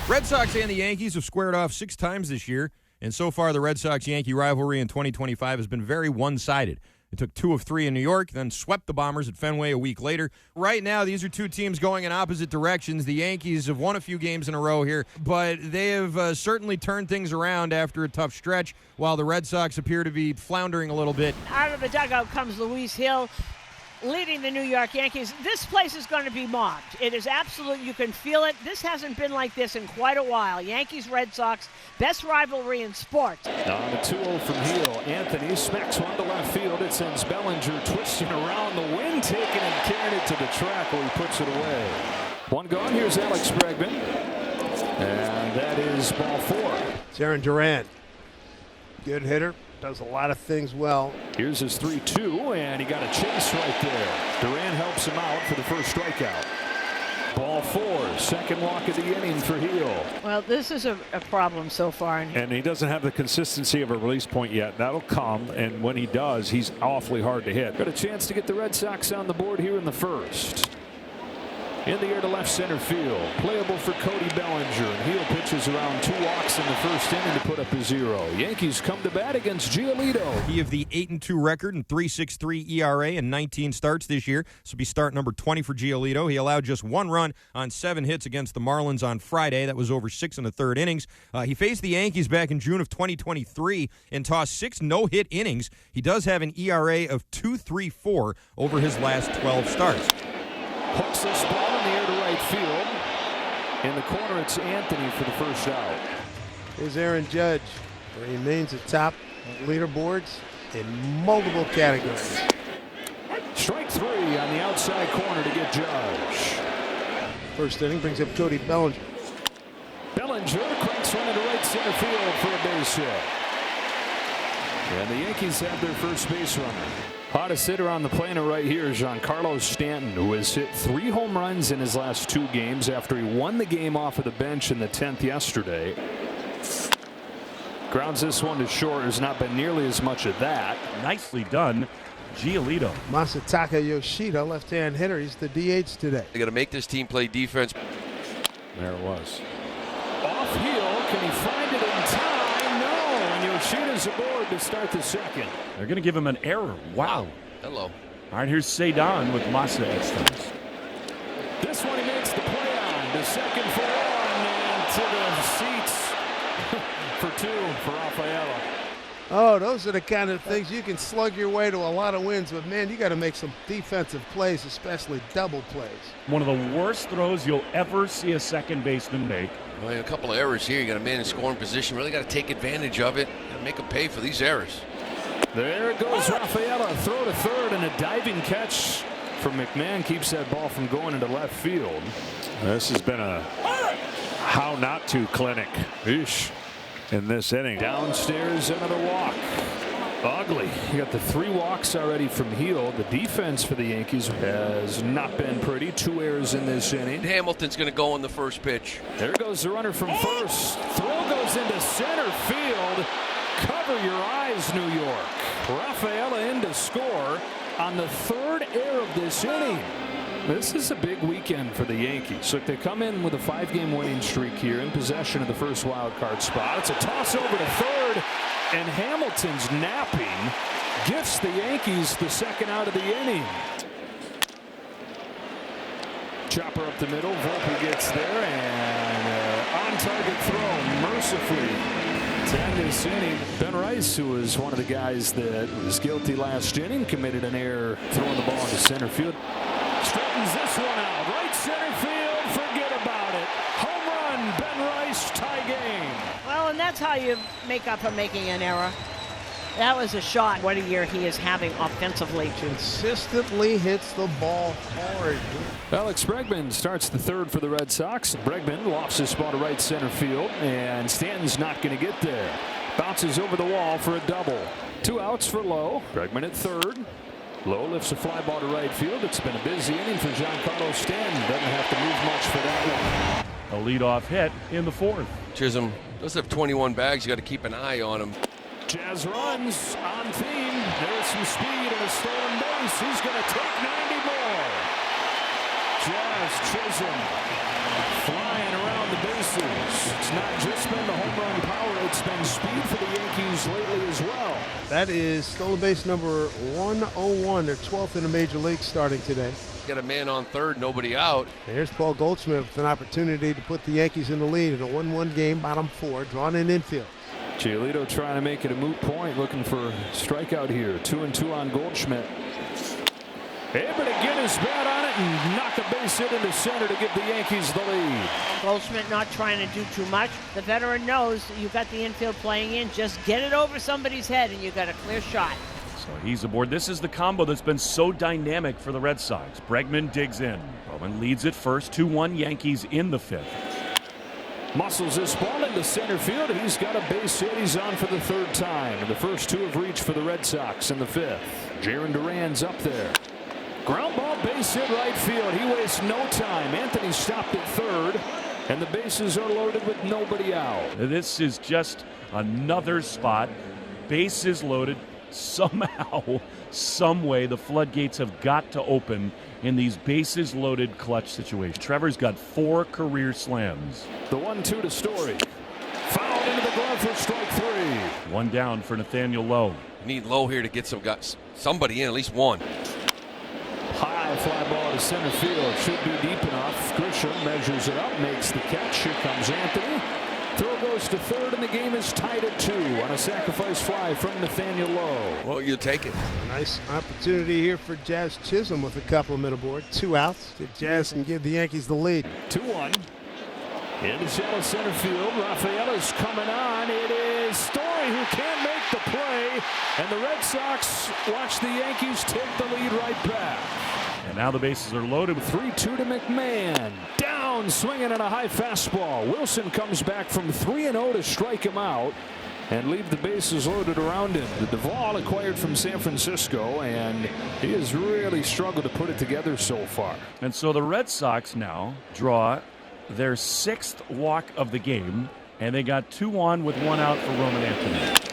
Red Sox and the Yankees have squared off 6 times this year, and so far the Red Sox-Yankee rivalry in 2025 has been very one-sided. It took 2 of 3 in New York, then swept the Bombers at Fenway a week later. Right now, these are two teams going in opposite directions. The Yankees have won a few games in a row here, but they have certainly turned things around after a tough stretch, while the Red Sox appear to be floundering a little bit. Out of the dugout comes Luis Hill, leading the New York Yankees. This place is going to be mobbed. It is absolute. You can feel it. This hasn't been like this in quite a while. Yankees, Red Sox, best rivalry in sports. On the 2-0 from Hill, Anthony smacks one to left field. It sends Bellinger twisting around, the wind taking and carrying it to the track where he puts it away. One gone. Here's Alex Bregman, and that is ball 4. It's Aaron Duran. Good hitter. Does a lot of things well. Here's his 3-2, and he got a chase right there. Duran helps him out for the first strikeout. Ball 4, second walk of the inning for Hill. Well, this is a problem so far. And he doesn't have the consistency of a release point yet. That'll come, and when he does, he's awfully hard to hit. Got a chance to get the Red Sox on the board here in the first. In the air to left center field. Playable for Cody Bellinger. And Hill pitches around 2 walks in the first inning to put up a 0. Yankees come to bat against Giolito. He have the 8-2 record and 3.63 ERA in 19 starts this year. This will be start number 20 for Giolito. He allowed just 1 run on 7 hits against the Marlins on Friday. That was over 6 1/3 innings. He faced the Yankees back in June of 2023 and tossed 6 no-hit innings. He does have an ERA of 2.34 over his last 12 starts. Hooks this ball in the air to right field. In the corner, it's Anthony for the first out. Here's Aaron Judge. He remains atop leaderboards in multiple categories. Strike 3 on the outside corner to get Judge. First inning brings up Cody Bellinger. Bellinger cranks one into right center field for a base hit. And the Yankees have their first base runner. Hottest hitter on the planet right here is Giancarlo Stanton, who has hit 3 home runs in his last 2 games after he won the game off of the bench in the 10th yesterday. Grounds this one to short. There's not been nearly as much of that. Nicely done, Giolito. Masataka Yoshida, left-hand hitter. He's the DH today. They got to make this team play defense. There it was. Off heel, can he find it in time? No, and Yoshida's aboard to start the second. They're going to give him an error. Wow. Hello. All right, here's Cedon with Masa extras. This one he makes the play on. The second for 1 and to the seats for 2 for Rafaela. Oh, those are the kind of things you can slug your way to a lot of wins, but man, you got to make some defensive plays, especially double plays. One of the worst throws you'll ever see a second baseman make. Well, a couple of errors here. You got a man in scoring position. Really got to take advantage of it and make him pay for these errors. There goes Rafaela. Throw to third and a diving catch from McMahon keeps that ball from going into left field. This has been a how not to clinic in this inning. Downstairs, another walk. Ugly. You got the 3 walks already from Hill. The defense for the Yankees has not been pretty. 2 errors in this inning. Hamilton's going to go on the first pitch. There goes the runner from first. Throw goes into center field. Cover your eyes, New York. Rafaela in to score on the 3rd error of this inning. This is a big weekend for the Yankees. Look, they come in with a 5-game winning streak here in possession of the first wild card spot. It's a toss over to third, and Hamilton's napping gifts the Yankees the second out of the inning. Chopper up the middle. Volpe gets there, and on-target throw mercifully to end this inning. Ben Rice, who was one of the guys that was guilty last inning, committed an error throwing the ball into center field. Straightens this one out. Right center field. Forget about it. Home run. Ben Rice. Tie game. Well, and that's how you make up for making an error. That was a shot. What a year he is having offensively. Consistently hits the ball hard. Alex Bregman starts the 3rd for the Red Sox. Bregman lofts this ball to right center field, and Stanton's not going to get there. Bounces over the wall for a double. 2 outs for Lowe. Bregman at 3rd. Lowe lifts a fly ball to right field. It's been a busy inning for Giancarlo Stanton. Doesn't have to move much for that one. A leadoff hit in the 4th. Chisholm does have 21 bags. You got to keep an eye on him. Jazz runs on theme. There's some speed and a stolen base. He's going to take 90 more. Jazz Chisholm flying around the bases. not just been the home run power, it's been speed for the Yankees lately as well. That is stolen base number 101. They're 12th in the major leagues starting today. Got a man on third, nobody out. And here's Paul Goldschmidt with an opportunity to put the Yankees in the lead in a 1-1 game, bottom four, drawn in infield. Giolito trying to make it a moot point, looking for a strikeout here. 2-2 on Goldschmidt. Able to get his bat on it and knock a base hit into center to give the Yankees the lead. Goldschmidt not trying to do too much. The veteran knows that you've got the infield playing in. Just get it over somebody's head and you've got a clear shot. So he's aboard. This is the combo that's been so dynamic for the Red Sox. Bregman digs in. Bowman leads it first. 2-1 Yankees in the fifth. Muscles this ball into center field. He's got a base hit. He's on for the third time. And the first two have reached for the Red Sox in the fifth. Jaron Duran's up there. Ground ball, base hit right field. He wastes no time. Anthony stopped at third, and the bases are loaded with nobody out. This is just another spot. Bases loaded. Somehow, some way, the floodgates have got to open in these bases loaded clutch situations. Trevor's got 4 career slams. The 1-2 to Story. Fouled into the glove for strike 3. One down for Nathaniel Lowe. You need Lowe here to get somebody in, at least one. High fly ball to center field. Should be deep enough. Grisham measures it up, makes the catch. Here comes Anthony. Throw goes to third, and the game is tied at 2 on a sacrifice fly from Nathaniel Lowe. Well, you take it. Nice opportunity here for Jazz Chisholm with a compliment aboard. 2 outs. Jazz can give the Yankees the lead. 2-1. Into shallow center field. Rafaela's coming on. It is Story who can't make the play. And the Red Sox watch the Yankees take the lead right back. And now the bases are loaded with 3-2 to McMahon. Down, swinging on a high fastball. Wilson comes back from 3-0 to strike him out and leave the bases loaded around him. The Duvall acquired from San Francisco, and he has really struggled to put it together so far. And so the Red Sox now draw their 6th walk of the game, and they got 2 on with 1 out for Roman Anthony.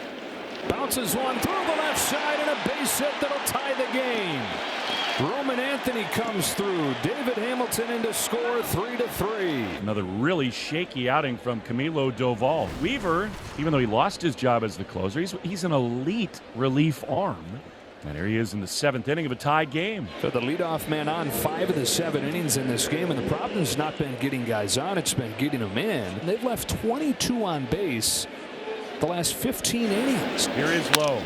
Bounces one through the left side and a base hit that'll tie the game. Roman Anthony comes through. David Hamilton in to score 3-3. Another really shaky outing from Camilo Doval. Weaver, even though he lost his job as the closer, he's an elite relief arm. And here he is in the 7th inning of a tied game. So the leadoff man on 5 of the 7 innings in this game, and the problem's not been getting guys on, it's been getting them in. And they've left 22 on base the last 15 innings. Here is Lowe.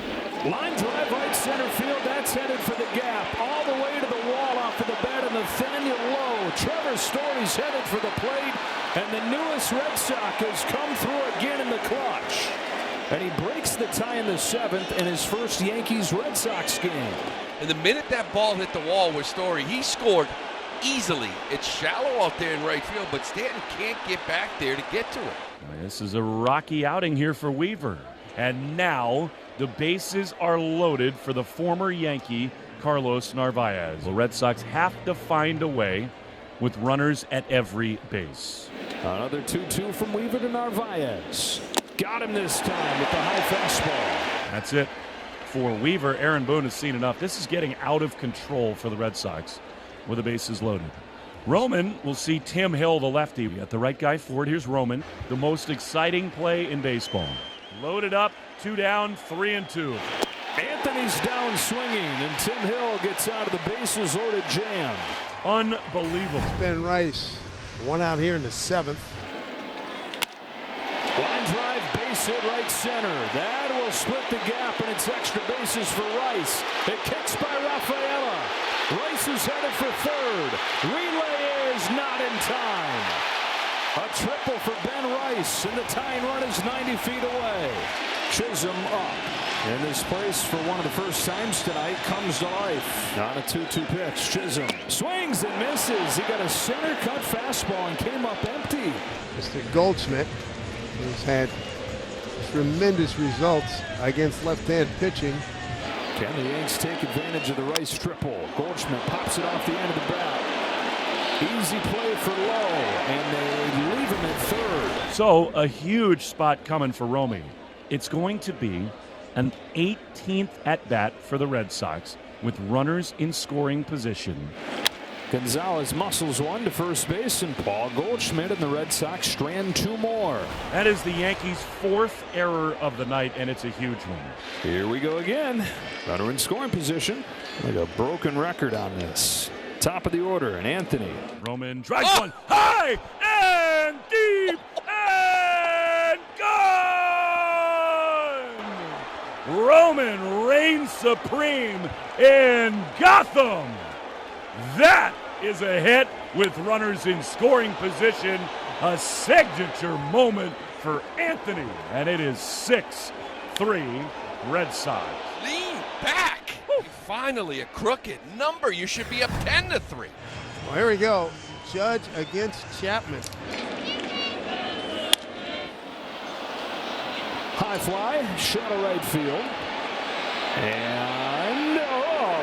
Line drive right center field. That's headed for the gap. All the way to the wall off of the bat of Nathaniel Lowe. Trevor Story's headed for the plate. And the newest Red Sox has come through again in the clutch. And he breaks the tie in the 7th in his first Yankees-Red Sox game. And the minute that ball hit the wall with Story, he scored easily. It's shallow out there in right field, but Stanton can't get back there to get to it. This is a rocky outing here for Weaver. And now the bases are loaded for the former Yankee, Carlos Narvaez. The Red Sox have to find a way with runners at every base. Another 2-2 from Weaver to Narvaez. Got him this time with the high fastball. That's it for Weaver. Aaron Boone has seen enough. This is getting out of control for the Red Sox with the bases loaded. Roman will see Tim Hill, the lefty. We got the right guy for it. Here's Roman, the most exciting play in baseball. Loaded up, 2 down, 3-2. Anthony's down swinging, and Tim Hill gets out of the bases loaded jam. Unbelievable. Ben Rice, 1 out here in the 7th. Line drive, base hit right center. That will split the gap, and it's extra bases for Rice. It kicks by Rafaela. Rice is headed for third. Relay is not in time. A triple for Ben Rice, and the tying run is 90 feet away. Chisholm up. And this place, for one of the first times tonight, comes to life. On a 2-2 pitch, Chisholm swings and misses. He got a center cut fastball and came up empty. Mr. Goldschmidt, who's had tremendous results against left-hand pitching. Can the Yanks take advantage of the Rice triple? Goldschmidt pops it off the end of the bat. Easy play for Lowe, and they leave him at third. So a huge spot coming for Romy. It's going to be an 18th at-bat for the Red Sox with runners in scoring position. Gonzalez muscles one to first base, and Paul Goldschmidt and the Red Sox strand 2 more. That is the Yankees' 4th error of the night, and it's a huge one. Here we go again. Runner in scoring position. Like a broken record on this. Top of the order, and Anthony. Roman drives one high and deep and gone! Roman reigns supreme in Gotham. That is a hit with runners in scoring position. A signature moment for Anthony. And it is 6-3 Red Sox. Lean back. Finally, a crooked number. You should be up 10-3. Well, here we go. Judge against Chapman. High fly, shallow right field. And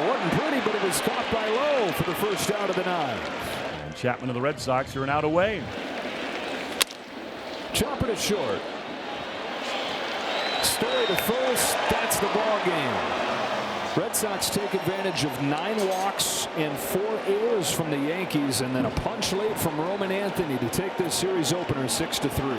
wasn't pretty, but it was caught by Lowe for the first out of the 9th. And Chapman of the Red Sox are an out away. Chopper to short. Story to first. That's the ball game. Red Sox take advantage of 9 walks and 4 errors from the Yankees, and then a punch late from Roman Anthony to take this series opener 6-3.